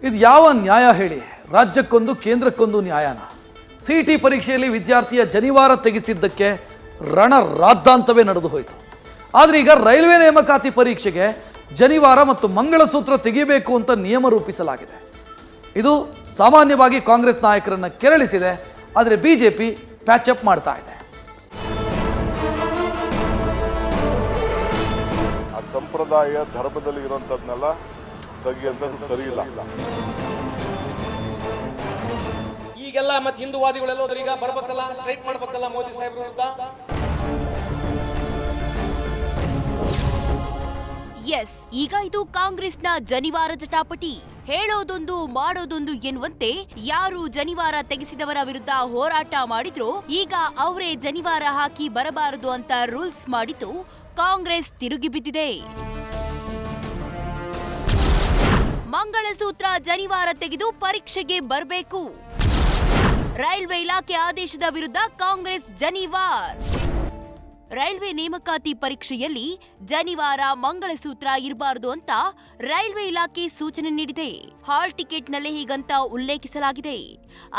ಇದು ಯಾವ ನ್ಯಾಯ ಹೇಳಿ? ರಾಜ್ಯಕ್ಕೊಂದು ಕೇಂದ್ರಕ್ಕೊಂದು ನ್ಯಾಯನ? CET ಪರೀಕ್ಷೆಯಲ್ಲಿ ವಿದ್ಯಾರ್ಥಿಯ ಜನಿವಾರ ತೆಗೆಸಿದ್ದಕ್ಕೆ ರಾದ್ದಾಂತವೇ ನಡೆದು ಹೋಯಿತು. ಆದರೆ ಈಗ ರೈಲ್ವೆ ನೇಮಕಾತಿ ಪರೀಕ್ಷೆಗೆ ಜನಿವಾರ ಮತ್ತು ಮಂಗಳಸೂತ್ರ ತೆಗೆಯಬೇಕು ಅಂತ ನಿಯಮ ರೂಪಿಸಲಾಗಿದೆ. ಇದು ಸಾಮಾನ್ಯವಾಗಿ ಕಾಂಗ್ರೆಸ್ ನಾಯಕರನ್ನು ಕೆರಳಿಸಿದೆ. ಆದರೆ ಬಿಜೆಪಿ ಪ್ಯಾಚಪ್ ಮಾಡ್ತಾ ಇದೆ. ಆ ಸಂಪ್ರದಾಯ ಧರ್ಮದಲ್ಲಿ ಇರುವಂಥದ್ನೆಲ್ಲ ತೆಗಿಯುವಂಥದ್ದು ಸರಿ ಇಲ್ಲ. ಈಗೆಲ್ಲ ಮತ್ತೆ ಹಿಂದೂವಾದಿಗಳೆಲ್ಲೋದ್ರ ಈಗ ಬರ್ಬೇಕಲ್ಲ, ಸ್ಟ್ರೈಕ್ ಮಾಡ್ಬೇಕಲ್ಲ ಮೋದಿ ಸಾಹೇಬ್ರ ವಿರುದ್ಧ. ಎಸ್, ಈಗ ಇದು ಕಾಂಗ್ರೆಸ್ನ ಜನಿವಾರ ಜಟಾಪಟಿ. ಹೇಳೋದೊಂದು ಮಾಡೋದೊಂದು ಎನ್ನುವಂತೆ ಯಾರು ಜನಿವಾರ ತೆಗೆಸಿದವರ ವಿರುದ್ಧ ಹೋರಾಟ ಮಾಡಿದ್ರೋ ಈಗ ಅವರೇ ಜನಿವಾರ ಹಾಕಿ ಬರಬಾರದು ಅಂತ ರೂಲ್ಸ್ ಮಾಡಿದ್ದು ಕಾಂಗ್ರೆಸ್ ತಿರುಗಿ ಬಿದ್ದಿದೆ. ಮಂಗಳಸೂತ್ರ ಜನಿವಾರ ತೆಗೆದು ಪರೀಕ್ಷೆಗೆ ಬರಬೇಕು. ರೈಲ್ವೆ ಇಲಾಖೆ ಆದೇಶದ ವಿರುದ್ಧ ಕಾಂಗ್ರೆಸ್ ಜನಿವಾರ್. ರೈಲ್ವೆ ನೇಮಕಾತಿ ಪರೀಕ್ಷೆಯಲ್ಲಿ ಜನಿವಾರ ಮಂಗಳಸೂತ್ರ ಇರಬಾರದು ಅಂತ ರೈಲ್ವೆ ಇಲಾಖೆ ಸೂಚನೆ ನೀಡಿದೆ. ಹಾಲ್ ಟಿಕೆಟ್ನಲ್ಲೇ ಹೀಗಂತ ಉಲ್ಲೇಖಿಸಲಾಗಿದೆ.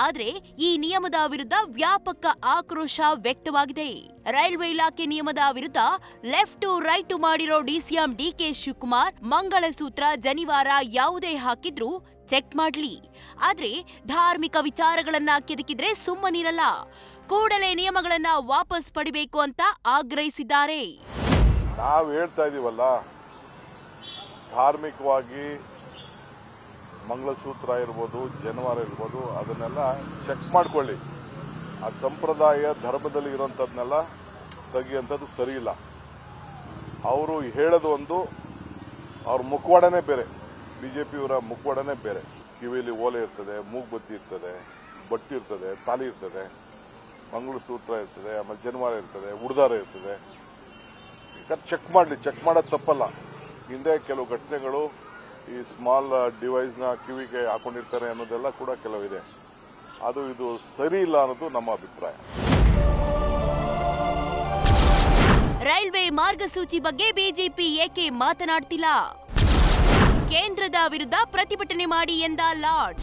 ಆದರೆ ಈ ನಿಯಮದ ವಿರುದ್ಧ ವ್ಯಾಪಕ ಆಕ್ರೋಶ ವ್ಯಕ್ತವಾಗಿದೆ. ರೈಲ್ವೆ ಇಲಾಖೆ ನಿಯಮದ ವಿರುದ್ಧ ಲೆಫ್ಟ್ ರೈಟ್ ಮಾಡಿರೋ ಡಿಸಿಎಂ ಡಿಕೆ ಶಿವಕುಮಾರ್ ಮಂಗಳಸೂತ್ರ ಜನಿವಾರ ಯಾವುದೇ ಹಾಕಿದ್ರೂ ಚೆಕ್ ಮಾಡ್ಲಿ, ಆದ್ರೆ ಧಾರ್ಮಿಕ ವಿಚಾರಗಳನ್ನ ಕೆದಕಿದ್ರೆ ಸುಮ್ಮನಿರಲ್ಲ, ಕೂಡಲೇ ನಿಯಮಗಳನ್ನ ವಾಪಸ್ ಪಡಿಬೇಕು ಅಂತ ಆಗ್ರಹಿಸಿದ್ದಾರೆ. ನಾವು ಹೇಳ್ತಾ ಇದೀವಲ್ಲ, ಧಾರ್ಮಿಕವಾಗಿ ಮಂಗಳಸೂತ್ರ ಇರ್ಬೋದು, ಜನಿವಾರ ಇರ್ಬೋದು, ಅದನ್ನೆಲ್ಲ ಚೆಕ್ ಮಾಡ್ಕೊಳ್ಳಿ. ಆ ಸಂಪ್ರದಾಯ ಧರ್ಮದಲ್ಲಿ ಇರುವಂಥದ್ನೆಲ್ಲ ತೆಗಿಯುವಂಥದ್ದು ಸರಿ ಇಲ್ಲ. ಅವರು ಹೇಳೋದು ಒಂದು, ಅವ್ರ ಮುಖವಾಡನೇ ಬೇರೆ. ಬಿಜೆಪಿಯವರ ಮುಖವಾಡನೇ ಬೇರೆ. ಕಿವಿಯಲ್ಲಿ ಓಲೆ ಇರ್ತದೆ, ಮೂಗ್ಬತ್ತಿ ಇರ್ತದೆ, ಬಟ್ಟಿ ಇರ್ತದೆ, ತಾಲಿ ಇರ್ತದೆ, ಮಂಗಳಸೂತ್ರ ಇರ್ತದೆ, ಆಮೇಲೆ ಜನಿವಾರ ಇರ್ತದೆ, ಉಡ್ದಾರ ಇರ್ತದೆ. ಚೆಕ್ ಮಾಡಲಿ, ಚೆಕ್ ಮಾಡೋದು ತಪ್ಪಲ್ಲ. ಹಿಂದೆ ಕೆಲವು ಘಟನೆಗಳು ಈ ಸ್ಮಾಲ್ ಡಿವೈಸ್ನ ಕಿವಿಗೆ ಹಾಕೊಂಡಿರ್ತಾರೆ ಅನ್ನೋದೆಲ್ಲ ಕೂಡ ಕೆಲವಿದೆ. ಅದು ಇದು ಸರಿ ಇಲ್ಲ ಅನ್ನೋದು ನಮ್ಮ ಅಭಿಪ್ರಾಯ. ರೈಲ್ವೆ ಮಾರ್ಗಸೂಚಿ ಬಗ್ಗೆ ಬಿಜೆಪಿ ಏಕೆ ಮಾತನಾಡ್ತಿಲ್ಲ? ಕೇಂದ್ರದ ವಿರುದ್ಧ ಪ್ರತಿಭಟನೆ ಮಾಡಿ ಎಂದ ಲಾರ್ಡ್.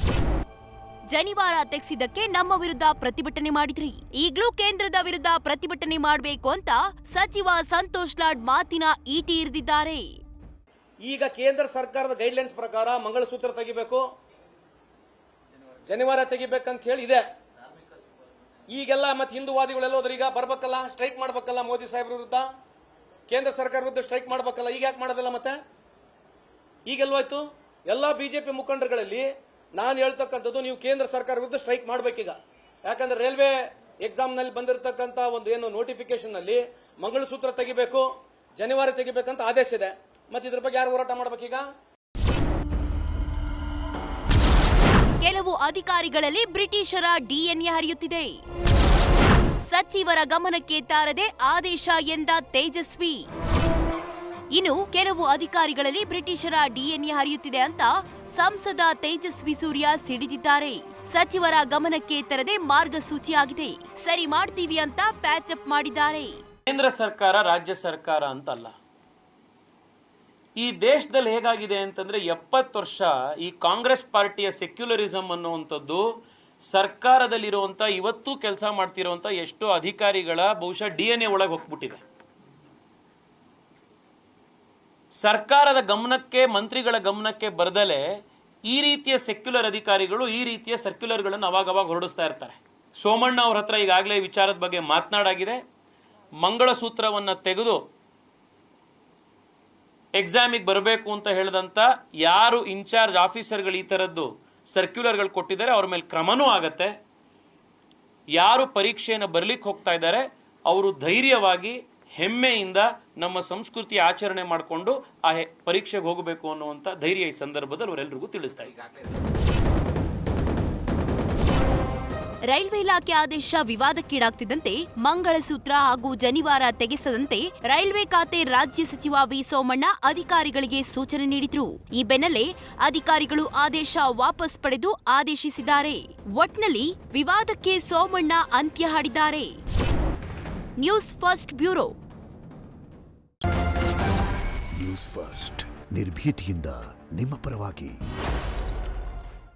ಜನಿವಾರ ತೆಗೆಸಿದ್ದಕ್ಕೆ ನಮ್ಮ ವಿರುದ್ಧ ಪ್ರತಿಭಟನೆ ಮಾಡಿದ್ರಿ, ಈಗಲೂ ಕೇಂದ್ರದ ವಿರುದ್ಧ ಪ್ರತಿಭಟನೆ ಮಾಡಬೇಕು ಅಂತ ಸಚಿವ ಸಂತೋಷ್ ಲಾಡ್ ಮಾತಿನ ಈಟಿ ಇರಿದಿದ್ದಾರೆ. ಈಗ ಕೇಂದ್ರ ಸರ್ಕಾರದ ಗೈಡ್ಲೈನ್ಸ್ ಪ್ರಕಾರ ಮಂಗಳಸೂತ್ರ ತೆಗಿಬೇಕು, ಜನಿವಾರ ತೆಗಿಬೇಕಂತ ಹೇಳಿ ಇದೆ. ಈಗೆಲ್ಲ ಮತ್ತೆ ಹಿಂದೂವಾದಿಗಳೆಲ್ಲೋದ್ರ ಈಗ ಬರ್ಬೇಕಲ್ಲ, ಸ್ಟ್ರೈಕ್ ಮಾಡ್ಬೇಕಲ್ಲ ಮೋದಿ ಸಾಹೇಬ್ರ ವಿರುದ್ಧ, ಕೇಂದ್ರ ಸರ್ಕಾರ ವಿರುದ್ಧ ಸ್ಟ್ರೈಕ್ ಮಾಡ್ಬೇಕಲ್ಲ. ಈಗ ಯಾಕೆ ಮಾಡೋದಿಲ್ಲ? ಮತ್ತೆ ಈಗೆಲ್ಲೋಯ್ತು? ಎಲ್ಲಾ ಬಿಜೆಪಿ ಮುಖಂಡರುಗಳಲ್ಲಿ ನಾನು ಹೇಳ್ತಕ್ಕಂಥದ್ದು, ನೀವು ಕೇಂದ್ರ ಸರ್ಕಾರ ವಿರುದ್ಧ ಸ್ಟ್ರೈಕ್ ಮಾಡ್ಬೇಕೀಗ. ಯಾಕಂದ್ರೆ ರೈಲ್ವೆ ಎಕ್ಸಾಮ್ ನಲ್ಲಿ ಬಂದಿರತಕ್ಕಂತ ಒಂದು ಏನು ನೋಟಿಫಿಕೇಶನ್ ನಲ್ಲಿ ಮಂಗಳಸೂತ್ರ ತೆಗಿಬೇಕು, ಜನಿವಾರ ತೆಗಿಬೇಕಂತ ಆದೇಶ ಇದೆ. ಮತ್ತೆ ಇದ್ರ ಬಗ್ಗೆ ಯಾರು ಹೋರಾಟ ಮಾಡ್ಬೇಕೀಗ? ಕೆಲವು ಅಧಿಕಾರಿಗಳಲ್ಲಿ ಬ್ರಿಟಿಷರ ಡಿಎನ್ಎ ಹರಿಯುತ್ತಿದೆ. ಸಚಿವರ ಗಮನಕ್ಕೆ ತಾರದೆ ಆದೇಶ ಎಂದ ತೇಜಸ್ವಿ. ಇನ್ನು ಕೆಲವು ಅಧಿಕಾರಿಗಳಲ್ಲಿ ಬ್ರಿಟಿಷರ ಡಿಎನ್ಎ ಹರಿಯುತ್ತಿದೆ ಅಂತ ಸಂಸದ ತೇಜಸ್ವಿ ಸೂರ್ಯ ಸಿಡಿದಿದ್ದಾರೆ. ಸಚಿವರ ಗಮನಕ್ಕೆ ತರದೆ ಮಾರ್ಗಸೂಚಿಯಾಗಿದೆ, ಸರಿ ಮಾಡ್ತೀವಿ ಅಂತ ಪ್ಯಾಚಪ್ ಮಾಡಿದ್ದಾರೆ. ಕೇಂದ್ರ ಸರ್ಕಾರ ರಾಜ್ಯ ಸರ್ಕಾರ ಅಂತಲ್ಲ. ಈ ದೇಶದಲ್ಲಿ ಹೇಗಾಗಿದೆ ಅಂತಂದ್ರೆ 70 ವರ್ಷ ಈ ಕಾಂಗ್ರೆಸ್ ಪಾರ್ಟಿಯ ಸೆಕ್ಯುಲರಿಸಂ ಅನ್ನುವಂಥದ್ದು ಸರ್ಕಾರದಲ್ಲಿರುವಂತ ಇವತ್ತು ಕೆಲಸ ಮಾಡ್ತಿರುವಂತ ಎಷ್ಟೋ ಅಧಿಕಾರಿಗಳ ಬಹುಶಃ ಡಿಎನ್ಎ ಒಳಗೆ ಹೋಗ್ಬಿಟ್ಟಿದೆ. ಸರ್ಕಾರದ ಗಮನಕ್ಕೆ, ಮಂತ್ರಿಗಳ ಗಮನಕ್ಕೆ ಬರದಲೆ ಈ ರೀತಿಯ ಸೆಕ್ಯುಲರ್ ಅಧಿಕಾರಿಗಳು ಈ ರೀತಿಯ ಸರ್ಕ್ಯುಲರ್ಗಳನ್ನು ಅವಾಗವಾಗ ಹೊರಡಿಸ್ತಾ ಇರ್ತಾರೆ. ಸೋಮಣ್ಣ ಅವ್ರ ಹತ್ರ ಈಗಾಗಲೇ ವಿಚಾರದ ಬಗ್ಗೆ ಮಾತನಾಡಾಗಿದೆ. ಮಂಗಳಸೂತ್ರವನ್ನು ತೆಗೆದು ಎಕ್ಸಾಮಿಗೆ ಬರಬೇಕು ಅಂತ ಹೇಳಿದಂತ ಯಾರು ಇನ್ಚಾರ್ಜ್ ಆಫೀಸರ್ಗಳು ಈ ಥರದ್ದು ಸರ್ಕ್ಯುಲರ್ಗಳು ಕೊಟ್ಟಿದ್ದಾರೆ ಅವ್ರ ಮೇಲೆ ಕ್ರಮನೂ ಆಗತ್ತೆ. ಯಾರು ಪರೀಕ್ಷೆಯನ್ನು ಬರಲಿಕ್ಕೆ ಹೋಗ್ತಾ ಇದ್ದಾರೆ ಅವರು ಧೈರ್ಯವಾಗಿ ಹೆಮ್ಮೆಯಿಂದ ನಮ್ಮ ಸಂಸ್ಕೃತಿ ಆಚರಣೆ ಮಾಡಿಕೊಂಡು ಆ ಪರೀಕ್ಷೆಗೆ ಹೋಗಬೇಕು ಅನ್ನುವಂಥ ಧೈರ್ಯ ಈ ಸಂದರ್ಭದಲ್ಲಿ ಅವರೆಲ್ಲರಿಗೂ ತಿಳಿಸ್ತಾ ಇದ್ದಾರೆ. ರೈಲ್ವೆ ಇಲಾಖೆ ಆದೇಶ ವಿವಾದಕ್ಕೀಡಾಗ್ತಿದ್ದಂತೆ ಮಂಗಳಸೂತ್ರ ಹಾಗೂ ಜನಿವಾರ ತೆಗೆಸದಂತೆ ರೈಲ್ವೆ ಖಾತೆ ರಾಜ್ಯ ಸಚಿವ ವಿ ಸೋಮಣ್ಣ ಅಧಿಕಾರಿಗಳಿಗೆ ಸೂಚನೆ ನೀಡಿದ್ರು. ಈ ಬೆನ್ನಲ್ಲೇ ಅಧಿಕಾರಿಗಳು ಆದೇಶ ವಾಪಸ್ ಪಡೆದು ಆದೇಶಿಸಿದ್ದಾರೆ. ಒಟ್ನಲ್ಲಿ ವಿವಾದಕ್ಕೆ ಸೋಮಣ್ಣ ಅಂತ್ಯ ಹಾಡಿದ್ದಾರೆ. News first bureau. News first ನಿರ್ಭೀತಿಯಿಂದ ನಿಮ್ಮ ಪರವಾಗಿ.